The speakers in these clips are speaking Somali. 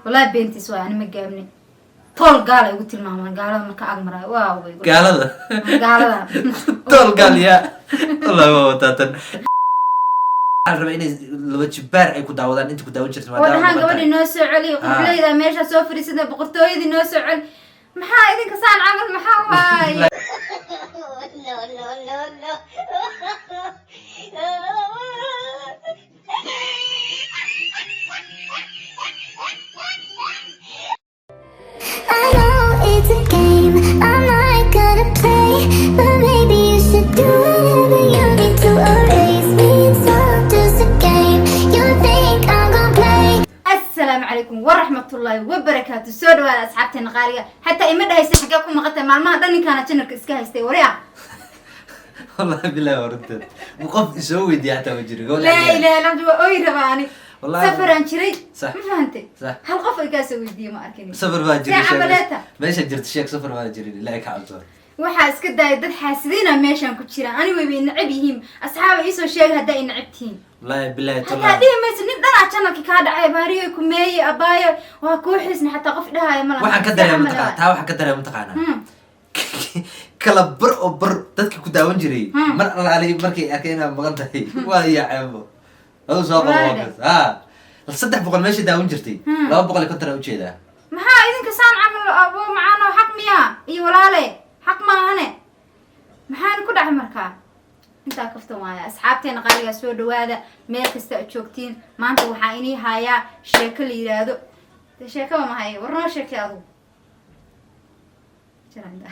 والله بنتي سواء أنا مجابني طول قال قلت الماما قال ما كأمر واو قال هذا طول قال يا والله هو تاتن الربع إني لو تجبر أي كده ودان أنت كده وجرت ما دام وده قولي ناس علي قبل إذا ماشى سوفري سيدا بقرطوي ذي ناس علي محا إذا كسان عمل محا واي I know it's a game, I'm not gonna play, but maybe you should do whatever you need to erase me. It's all just a game, you think I'm gonna play. السلام عليكم ورحمة الله وبركاته. سودوا على أصحابتي النقالية حتى إمد هاي حقاكم مقطع معلومات دني كانت شنك إسكاها يستوي وريا والله بالله وردت وقف يسوي دي حتى وجري لا لا لا جوا أوي رباني والله سفر عن شري صح ما فهمتي صح هل قف يقاسوي دي ما أركني سفر ما جري عملتها ما شجرت الشيك سفر ما جري لا يكعبتون وحاس كده يدد حاسدين ماشان كتيرا أنا ويبي نعبيهم أصحاب يسوي شيء هدا نعبتين والله بالله حتى هذه ما سنين دنا channel كاد عبارية كمية أباية وكوحسن حتى قف ده هاي ملا waxaan ka dareemay mutaqaan taa waxaan ka dareemay mutaqaana kala bar oo bar dadka ku daawan jiray mar alaali markay arkeen aan maqan tahay waa yaacaybo adoo soo qabo 300 meeshii daawan jirtay 200 ka tara u jeedaa maxaa idinka saan camal abo macaano xaq miya iyo walaale xaq ma ahane maxaan ku dhaxay markaa inta kaftan waaya asxaabteena qaaliga soo dhawaada meel kasta aad joogtiin maanta waxaa inii hayaa sheeko la yiraahdo sheeko ma hayo warno sheeko adu jaranda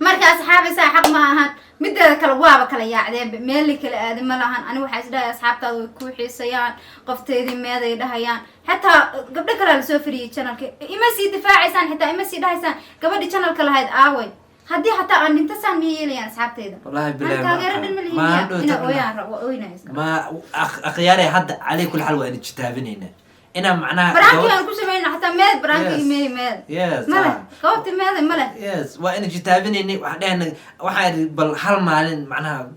marka asxaabisa xaq ma ahan mideeda kale waaba kala yaacdeen meel kale aadin ma lahan ani waxa isdhahay asxaabtaadu way ku xiisayaan qofteedii meeday dhahayaan hatta gabdho kale la soo firiyay channelka ima sii difaacaysan hatta ima sii dhahaysaan gabadhi channelka lahayd aaway haddii hatta aan inta saan miyeelayaan asxaabteeda wallahi billahi ma akhyaari hadda علي كل حال وين جتابينينا انا معناها برانكي aan ku sameeyna hatta meel برانكي meel yes mala qoobti meel mala yes وين جتابينيني waxaan bal hal maalin macnaha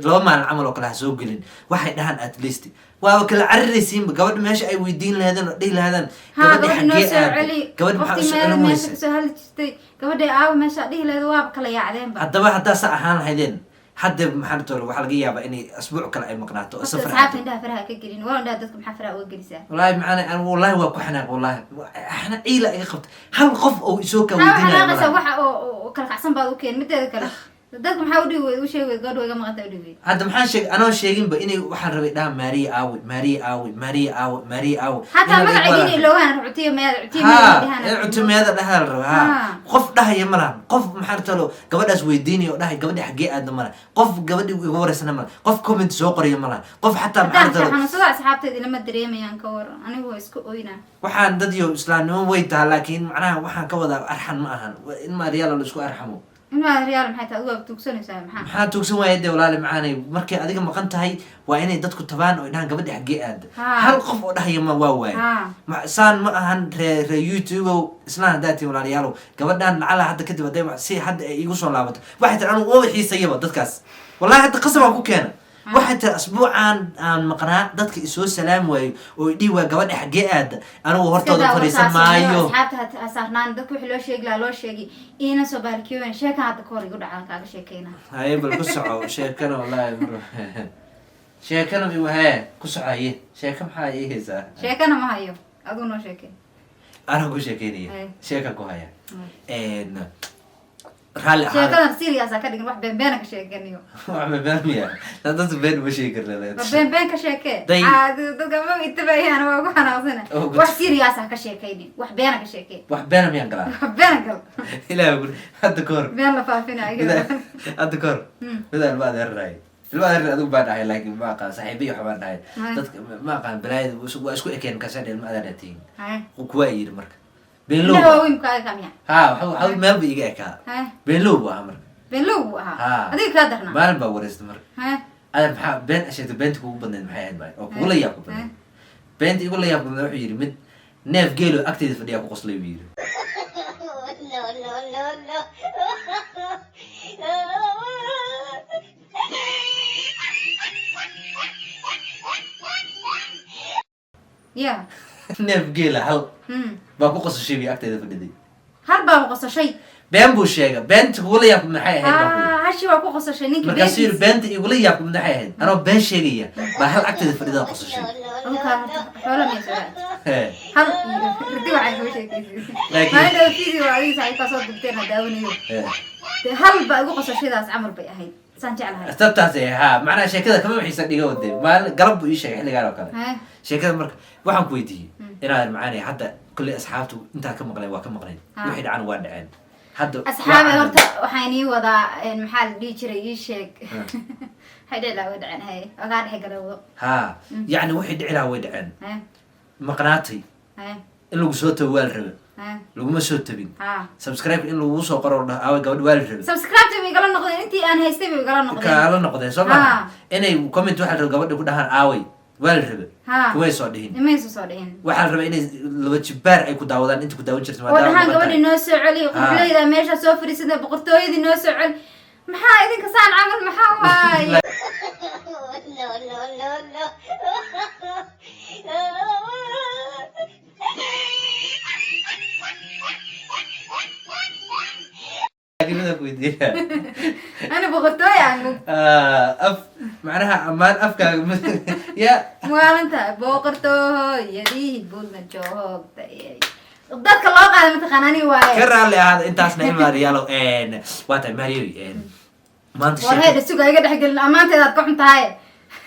laba maalin amal oo kala soo galin waxay dhahan at least waa kala carraysiin gabadh meesha ay weydiin lahaydeen oo dhig lahaydeen gabadh xagee gabadh maxaa meesha soo hal jirtay gabadha aaw meesha dhig lahayd waa kala yaacdeen ba hadaba hadda sa ahaan lahaydeen hadda maxaan tolo waxa laga yaabaa inay asbuuc kale ay maqnaato safar saacad inda faraha ka gelin waa inda dadku maxaa faraha uga gelisaa wallahi macana aan wallahi waa ku xanaaq wallahi ahna ciila iga qabta hal qof oo isoo ka weydiinaya waxa oo kala kacsan baad u keen mideeda kale dadku maxaa u dhigay u sheegay gabadh way maqanta u dhigay hadda maxaan sheegay anoo sheegin ba inay waxaan rabay dhaha Maria Awi hatta magaciina ilowaan ruutiyo meeda dhaha rabaa qof dhahaya malaha qof maxaan talo gabadhaas weydiinayo dhahay gabadha xagee aad malaha qof gabadhi ugu wareysana malaha qof comment soo qoriyo malaha qof hatta maxaan talo xanuunsada asxaabteeda lama dareemayaan ka war anigu waa isku ooyna waxaan dad iyo islaamnimo way tahay laakiin macnaha waxaan ka wada arxan ma ahan in Maria la isku arxamo ما ريال maxay tahay uga tuugsanaysaa maxaa tuugsan waayay walaal macaanay markay adiga maqan tahay waa inay dadku tabaan oo dhahan gabadha xagee aad hal qof oo dhahay ma waa waay ma saan ma ahan re YouTube islaan daati walaalayaal gabadhan lacala hadda kadib haday si hadda ay igu soo laabato waxay taan oo xiisayaba dadkaas wallahi hadda qasab aan ku keena waxay taa asbuucan aan maqnaa dadka isoo salaam waayo oo idii waa gabadha xagee aad anigu hortooda fariisan maayo asxaabta asaarnaan dadku wixii loo sheegi loo sheegi ina soo baarkiyo sheeka hadda koor igu dhacaan kaaga sheekeyna hay bal ku soco sheekana wallahi sheekana bi wahay ku socaye sheeka maxaa ii heesaa sheekana ma hayo aduu noo sheekay ana ku sheekeynaya sheeka ku haya رالي sheekada serious ka dhigin wax been ka sheekaniyo wax been miya dad been ma sheegi karnaa been ka sheekay dadka ma intabayaan waa ugu xanaaqsana wax serious ka sheekayni wax been ka sheekay wax been miyan galaa wax been gal ilaahay guri hadda koor been la faafinayo hadda koor midaan baad heray ilmaha reer adigu baan dhahay laakiin ma aqaan saaxiibay wax baan dhahay dadka ma aqaan balaayada waa isku ekeen ka sadeel ma adanatiin kuwa yiri marka بين لو وين كاي كاميا ها ما بيجي كا بين لو بقى مر بين لو ها هذيك كادرنا ما انا بورست مر انا بحب بين اشياء بنت كو بدن maxay ahayd bay oo kula yaab ku badan bent igu la yaab badan wuxuu yiri mid neef geelo agteeda fadhiya ku qoslay wiil يا neef geela hal baa ku qosashay bay agteeda fadhiday هل بقى قصشي been buu sheegay beenta igula yaab maxay ahayd baa ku yidhi. هالشي واكو قصشي نينك markaasuu yidhi beenta igula yaab maxay ahayd anoo been sheegaya baa hal agteeda fadhida qosashay حولا ما يسوي Hee. هل ردي وعي كل شيء لكن- ما عنده فيديو هذه ساعة قصة دكتورنا داوني Hee. هل بقى قصشي ذا عمل بي هاي سانجع لها astabtaas ha macnaha sheekada kama xiisa dhiga wade maalin galab buu ii sheegay xilligaan oo kale ها sheekada marka waxaan ku weydiiyey inaad macaanay hadda kulli asxaabtu intaa ka maqleen waa ka maqleen wixii dhacan waa dhaceen hadda أصحابي هرت وحيني وضع المحل ديجري يشيك هيدا لا ودعن هاي وقاعد حق لو ha yacni wixii dhici lahaa way dhaceen ها maqnaatay ها in lagu soo tago waa la rabe ها laguma soo tabin ها subscribe in lagu soo qoro dhaho aaway gabadh waa la rabe سبسكرايب تبي قالوا نقضي أنتي أنا هيستبي قالوا نقضي kaala noqdeen soo maha inay comment waxaa la rabe gabadha ku dhahaan aaway waa la rabe ها kumay soo dhihin ما يسوي صادين waxaa la rabaa inay laba jibaar ay ku daawadaan inta ku daawan jirta ودهان maqan قبل tahay. الناس علي قبل إذا ماشى سوفر يسد بقرطوي ذي الناس علي محا إذا كسان عمل محا واي laakiin midaan ku weydiiyaa أنا بقرطوي يعني af macnaha ammaan afkaaga ya maalinta booqartoo yadii buulna joogta dadka loo qaaday mataqaanani ka waaye raalli ahaada intaasna in maariyaalo waa tahay maariyo maanta war hayda suga iga dhexgelin ammaanteedaad ka xun tahay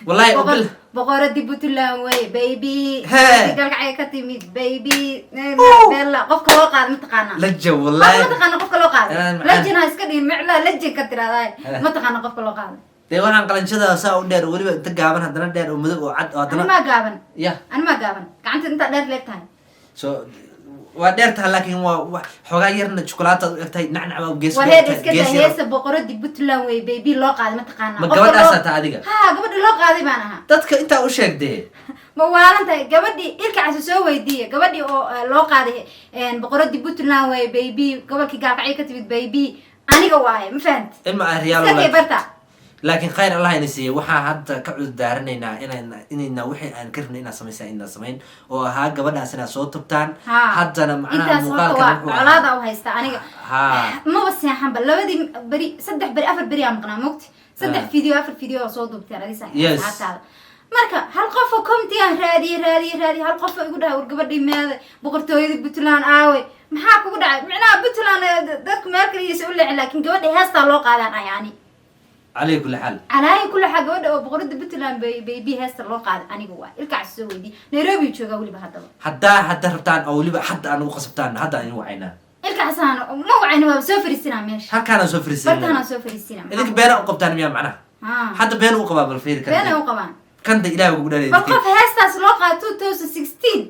wallahi bil boqoradii puntland wey baby Hee. galgacay ka timid baby bella qofka loo qaaday mataqaanaa laja qof wallahi mataqaana qofka loo qaaday Inaan macaan. lajin ha iska dhihin miclaa lajin ka tiraadaay mataqaana qofka loo qaaday dee waxaan qalanshada saa u dheer weliba inta gaaban haddana dheer oo madow oo cad oo haddana animaa gaaban ya animaa gaaban gacanta intaa dheer leeg tahay so waa dheer tahay laakiin waa xoogaa yarna chocolaataad u egtahay nacnac baa gees war heeda iska daa heesa boqoradii puntland wey baby loo qaaday mataqaanaa ma Qofka gabadhaasaa loo- taa adiga ha gabadha loo qaaday baan ahaa dadka intaa u sheegdee ma waalan tahay gabadhii ilka casa soo weydiiya gabadhii oo loo qaaday boqoradii puntland wey baby gobolkii gaalkacyo ka timid baby aniga waaye ma fahamti ilma ah iska kay riyaalo barta laakiin khayr allah ina siiyey waxaa hadda ka cudurdaaranaynaa inayna wixii aan ka rabnay inaad samaysaan inaan samayn oo ahaa gabadhaas inaad soo tubtaan Ha. haddana macnaha intaas horta muuqaalkan waa wuxuu ahaa colaada u haysta aniga ha maba seexanba labadii beri saddex beri afar beri aa maqnaa mogti saddex Ah. video afar video oo soo duubteen adisa Yes. asxaabtaada marka hal qof oo comtigan raadiye hal qof oo igu dhahay war gabadhii meeda boqortooyadii puntland aawe maxaa kugu dhacay micnaha puntland dadku meel kaligiisa u leexin laakiin gabadha heestaa loo qaadaan ayaani calay kulli xaal calaayi kula xaa gabadha oo boqorada puntland baby heesta loo qaaday aniga waa ilkaas soo weydiye nairobi joogaa weliba haddaba hadda rabtaan oo weliba hadda aan ugu qasabtaan hadda aan igu wacaynaa ilkaasaan ma wacayna waaba soo fariisinaa meesha halkaanaan soo fariisanaa bartaanaa soo fariisinaa idinka beena u qabtaan miyaa macnaha haa hadda beena u qabaa bal fiiri beenay kan u qabaan kanda ilaahay ugu dhalay bal qof heestaas loo qaaday 2016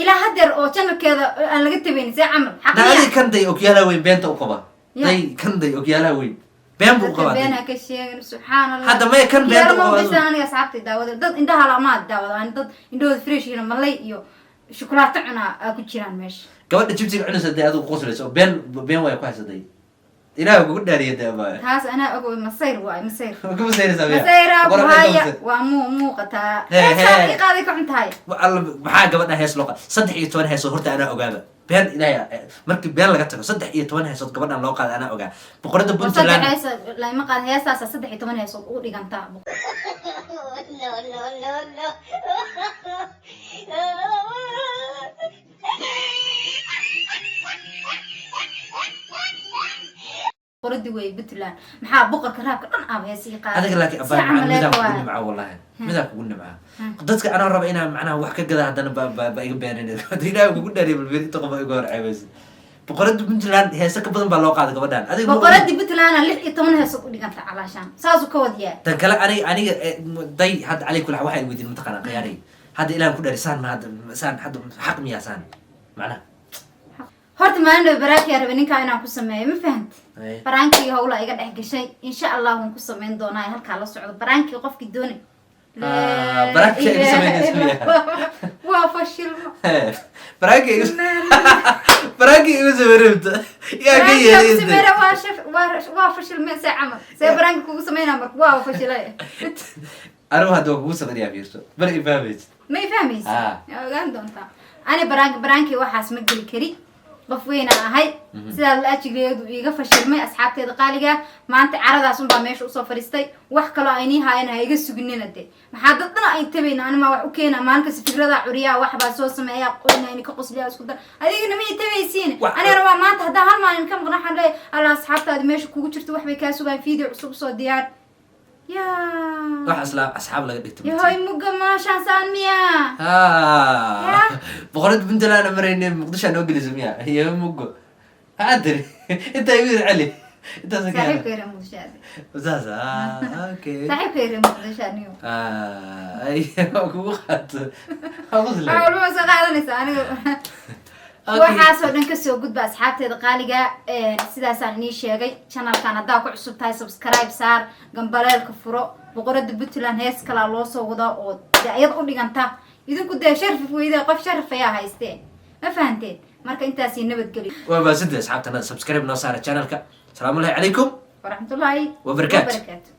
ilaa haddeer oo channelkeeda aan laga tabaynin see camal naadi xaqiya kanday okyaalaha weyn beenta u qaba Ya. day kanday okyaalaha weyn been buu u qabaa been day. ha ka sheegin subxaan allah Hadda may kan been u qabaa. been aniga asxaabtay daawada dad indhaha lamaad daawada aan dad indhahooda fresh yihiin malay iyo shukulaato cunaa aa ku jiraan meesha gabadha jibsiga cunaysa dee adigu qoslayso been way ku haysaday ilaahay kugu dhaariya dee baa taas anaa ogow masayr waay masayr kuma sayraysaa miya masayra Boqorada buhaya dhowrsa. waa muuqataa Hee, heestaa hee. ii qaaday ka xun tahay maxaa gabadha hees loo qaada 13 heesood horta anaa ogaaba been ilaahay markii been laga tago 13 heesood gabadhan loo qaada anaa ogaa boqorada puntland lama qaad heestaasa 13 heesood ugu dhigantaa boqoradi wey puntland maxaa boqorka raabka dhan aaba heesii qaaday adiga laakiin Si abaa camal midaan eeko kugu waaye. nimcaa wallahi midaan kugu nimcaa dadka anaa raba inaan macnaha wax ka gada haddana ba iga beenin ilaahay kugu dhaariya bal beri inta qof iga hor ceebaysa boqorada puntland heese ka badan baa loo qaaday gabadhan adiga boqoradii puntland 16 heesood u dhiganta calaashaan saasuu ka wadiyaa tan kale aniga day hadda calay kulax waxay weydiin mataqaanaa khiyaanay hadda ilaahan ku dhaari saan ma hadda saan hadda xaq miyaa saan macnaha horta maalin dhow baraakiyaa rabay ninkaa inaan ku sameeyo ma fahamti Ay. baraankii howla iga dhex gashay insha allah waan ku samayn doonaa halkaa la socdo baraankii qofkii doonay baraankii ay ku samaynayso miyaa? waa fashilmo baraanka igu samarabta yaa ka yeelay waa fashilme see camal see baraanki kugu sameynaa marka waa fashilay anigu hadda waa kugu saqriyaa fiirso bal ifahmaysa ما يفهميس قال دونتا أنا برانكي وحاس مقل كري قفوينا هاي سيدا الأجيغ إيغا فشلمي أصحابتي دقاليغا ما أنت عرض أصلا باميش وصفريستي وحكا لا أيني هاي أنا هايغا سوغنينا دي محادتنا أي تبين أنا ما وحوكينا ما أنكس فكرة دا عريا وحبا سوسم أيا قوينا إني كقص ليها وسكودا هذيك نمي تبيسين أنا روا ما أنت هدا هالما إنكم غناحا لي على أصحابتا دي ميشو كوكو جرتو وحبي كاسوغا فيديو عصوب صو ديار يا راح أصحاب لقد دكتب يا هاي مقا ما شانسان ميا بقرد بنت أنا مريني مقدش أنا أقول اسمها هي مقا أدري أنت يمين علي أنت صاحب كيرا مدشادي أساسا أوكي صاحب كيرا مدشادي أيوة كوخات أقول أول ما سقى نسا أنا waxaasoo dhan ka soo gudba asxaabteeda qaaliga sidaasaan inii sheegay channelkan haddaa ku cusub tahay subscribe saar gambaleelka furo boqorada Puntland hees kala loo soo wada oo ayad u dhiganta idinku dee sharaf weeyda qof sharaf ayaa haystee ma fahanteen marka intaas nabad geliyo waa baasida asxaabtana subscribe noo saara channelka salaamu alaykum wa rahmatullahi wa barakatuh